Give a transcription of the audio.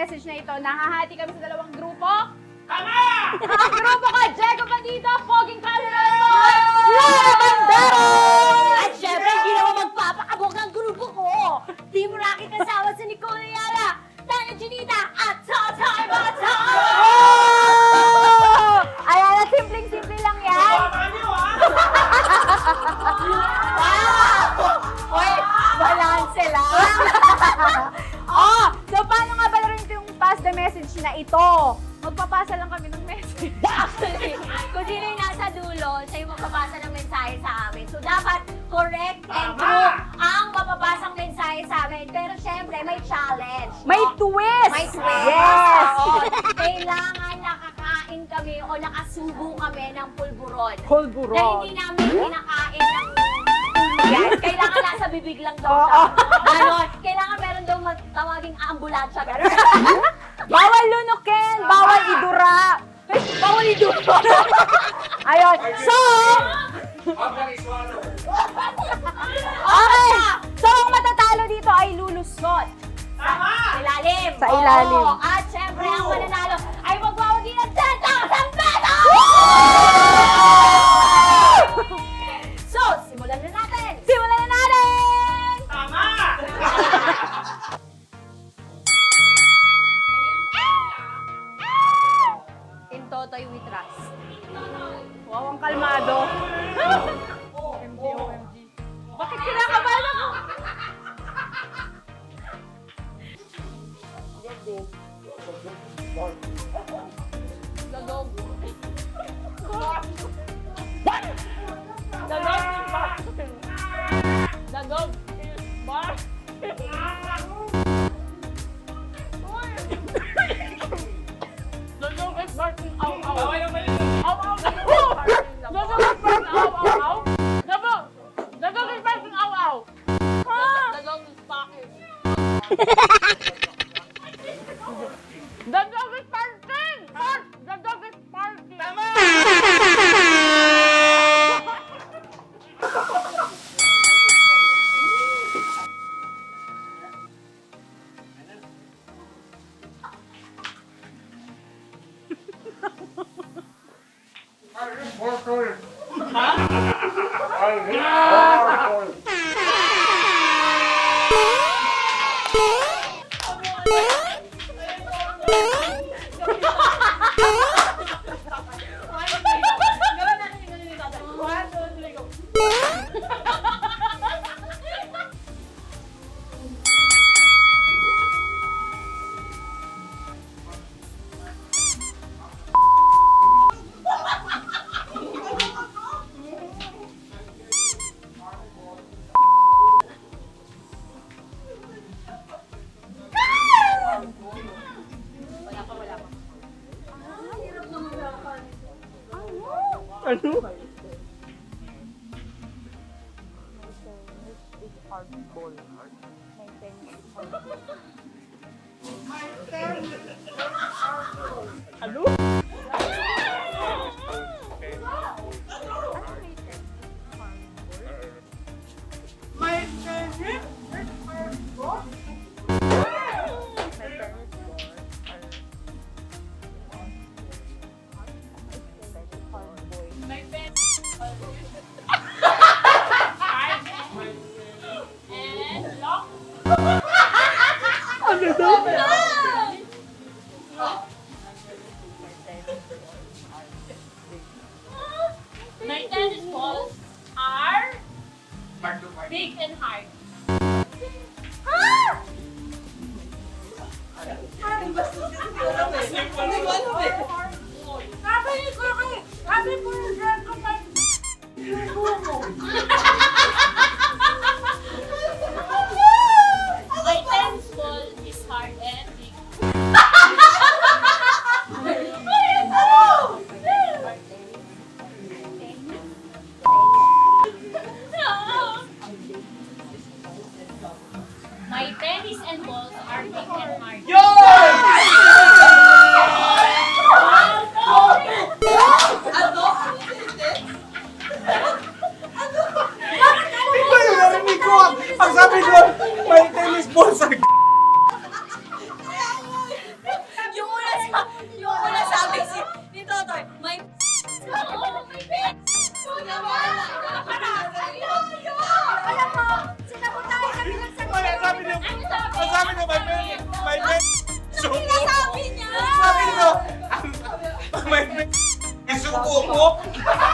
message na ito, nahahati kami sa dalawang grupo. Tama! Ang grupo ka, Jego Bandito, Poging Kanilang, Lara Bandero! At syempre, hindi naman magpapakabog ang grupo ko. Di mo na kasama sa Nicole Ayala, Tanya Junita, at Tatay Bata! Ayan, at simpleng-simple lang yan. Baka niyo, ha? Uy, balance lang. So paano nga ba rin yung pass the message na ito? Magpapasa lang kami ng message. Actually, kung sino yung nasa dulo, siya yung magpapasa ng mensahe sa amin. So, dapat correct and true ang mapapasang mensahe sa amin. Pero syempre, may challenge. May twist! May twist. Yes! Oo. Kailangan nakakain kami o nakasubo kami ng pulburon. Na Pulburon. hindi namin kinakain ng yan. Kailangan nasa bibig lang daw siya. Ganon. Kailangan meron daw tawaging ambulansya. Ganon. Bawal lunukin! Bawal idura! Bawal idura. Ayun. So, Huwag lang iswalo. okay. So, ang matatalo dito ay lulusot. Tama! Ilalim. Sa ilalim. Oo. At syempre, ang mananalo ay magwawagi ng 10,000 pesos! So, simulan na natin. Simulan na natin! Tama! In Totoy we trust. Wow, ang kalmado. OMG, OMG. Bakit kinakabahan ako? Gagog. Dagog is bar. Dagog is barking aw-aw. Bawal ang mali. Aw-aw. Dagog is barking aw-aw. Dagog is barking aw-aw. Dagog is barking. Dagog is barking. Dagog is barking. Tama! Ano? Ano? Ano daw? My tennis balls are big and hard. My tennis ball is hard and big. My tennis and balls are big and hard. Ito yung narinig ko. Ang sabi doon, may tennis ball sa Subo-subo.